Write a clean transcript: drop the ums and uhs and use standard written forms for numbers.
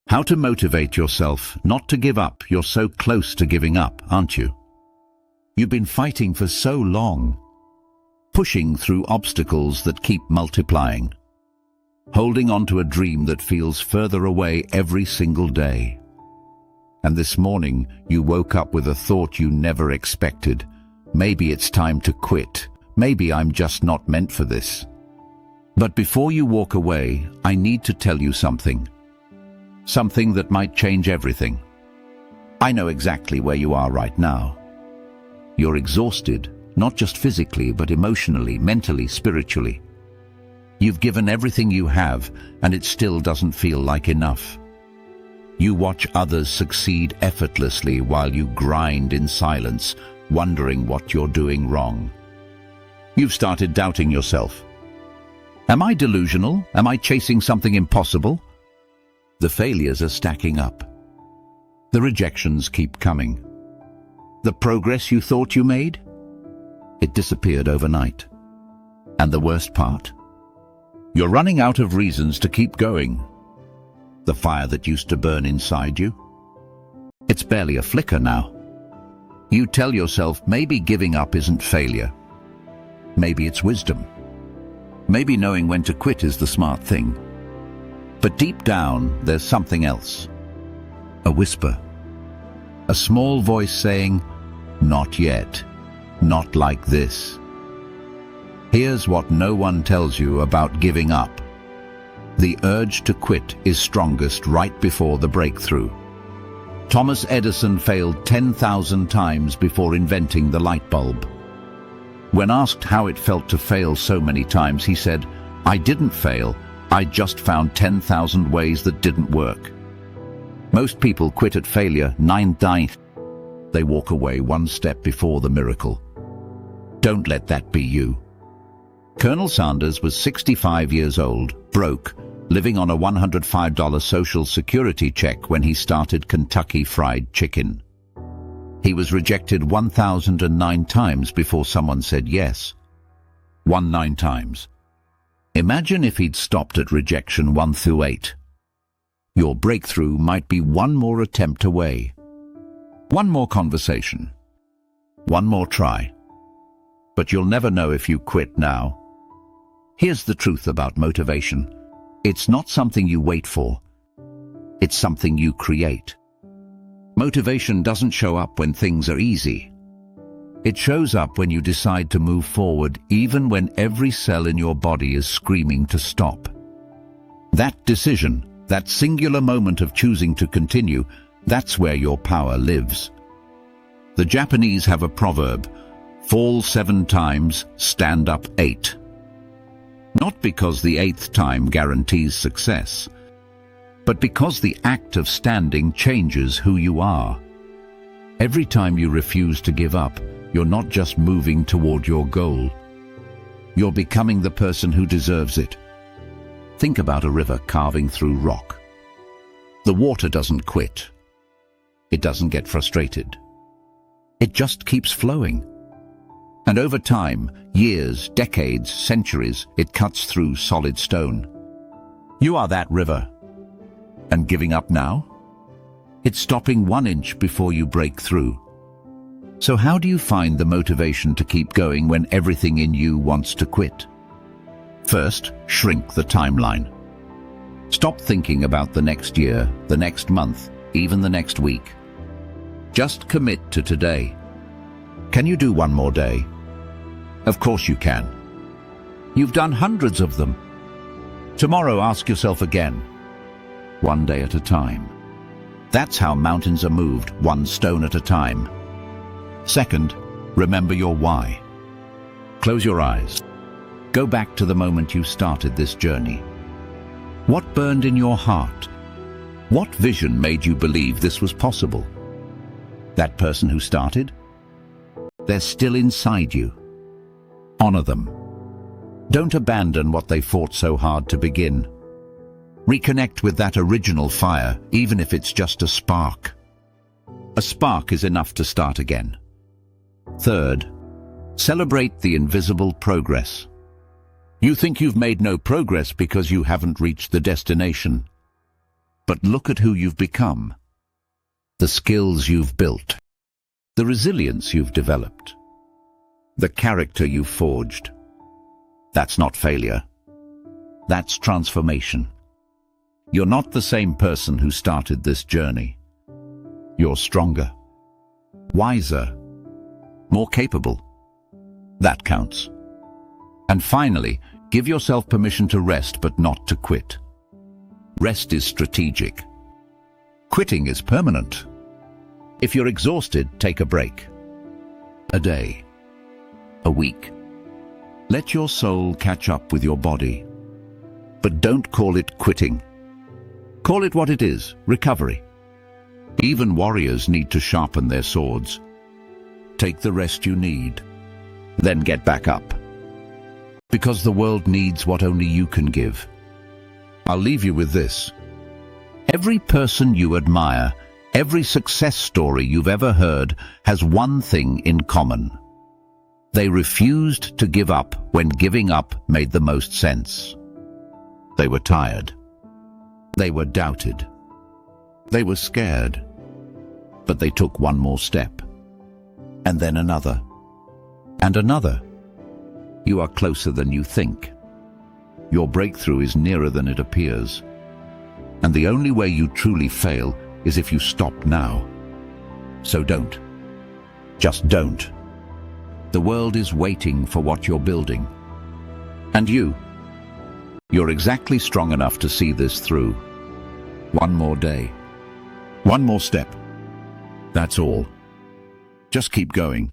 How to motivate yourself not to give up. You're so close to giving up, aren't you? You've been fighting for so long, pushing through obstacles that keep multiplying, holding on to a dream that feels further away every single day. And this morning, you woke up with a thought you never expected. Maybe it's time to quit. Maybe I'm just not meant for this. But before you walk away, I need to tell you something. Something that might change everything. I know exactly where you are right now. You're exhausted, not just physically, but emotionally, mentally, spiritually. You've given everything you have, and it still doesn't feel like enough. You watch others succeed effortlessly while you grind in silence, wondering what you're doing wrong. You've started doubting yourself. Am I delusional? Am I chasing something impossible? The failures are stacking up. The rejections keep coming. The progress you thought you made? It disappeared overnight. And the worst part? You're running out of reasons to keep going. The fire that used to burn inside you? It's barely a flicker now. You tell yourself maybe giving up isn't failure. Maybe it's wisdom. Maybe knowing when to quit is the smart thing. But deep down, there's something else. A whisper. A small voice saying, "Not yet. Not like this." Here's what no one tells you about giving up. The urge to quit is strongest right before the breakthrough. Thomas Edison failed 10,000 times before inventing the light bulb. When asked how it felt to fail so many times, he said, "I didn't fail. I just found 10,000 ways that didn't work." Most people quit at failure 9 times. They walk away one step before the miracle. Don't let that be you. Colonel Sanders was 65 years old, broke, living on a $105 Social Security check when he started Kentucky Fried Chicken. He was rejected 1,009 times before someone said yes. 9 times. Imagine if he'd stopped at rejection 1 through 8. Your breakthrough might be one more attempt away. One more conversation. One more try. But you'll never know if you quit now. Here's the truth about motivation. It's not something you wait for. It's something you create. Motivation doesn't show up when things are easy. It shows up when you decide to move forward, even when every cell in your body is screaming to stop. That decision, that singular moment of choosing to continue, that's where your power lives. The Japanese have a proverb, "Fall 7 times, stand up 8. Not because the 8th time guarantees success, but because the act of standing changes who you are. Every time you refuse to give up, you're not just moving toward your goal. You're becoming the person who deserves it. Think about a river carving through rock. The water doesn't quit. It doesn't get frustrated. It just keeps flowing. And over time, years, decades, centuries, it cuts through solid stone. You are that river. And giving up now? It's stopping 1 inch before you break through. So how do you find the motivation to keep going when everything in you wants to quit? First, shrink the timeline. Stop thinking about the next year, the next month, even the next week. Just commit to today. Can you do 1 more day? Of course you can. You've done hundreds of them. Tomorrow, ask yourself again. 1 day at a time. That's how mountains are moved, 1 stone at a time. Second, remember your why. Close your eyes. Go back to the moment you started this journey. What burned in your heart? What vision made you believe this was possible? That person who started? They're still inside you. Honor them. Don't abandon what they fought so hard to begin. Reconnect with that original fire, even if it's just a spark. A spark is enough to start again. Third, celebrate the invisible progress. You think you've made no progress because you haven't reached the destination. But look at who you've become. The skills you've built. The resilience you've developed. The character you've forged. That's not failure. That's transformation. You're not the same person who started this journey. You're stronger, wiser, more capable. That counts. And finally, give yourself permission to rest, but not to quit. Rest is strategic. Quitting is permanent. If you're exhausted, take a break. A day. A week. Let your soul catch up with your body. But don't call it quitting. Call it what it is, recovery. Even warriors need to sharpen their swords. Take the rest you need, then get back up. Because the world needs what only you can give. I'll leave you with this. Every person you admire, every success story you've ever heard has one thing in common. They refused to give up when giving up made the most sense. They were tired. They were doubted. They were scared. But they took one more step. And then another. And another. You are closer than you think. Your breakthrough is nearer than it appears. And the only way you truly fail is if you stop now. So don't. Just don't. The world is waiting for what you're building. And you're exactly strong enough to see this through. One more day. One more step. That's all. Just keep going.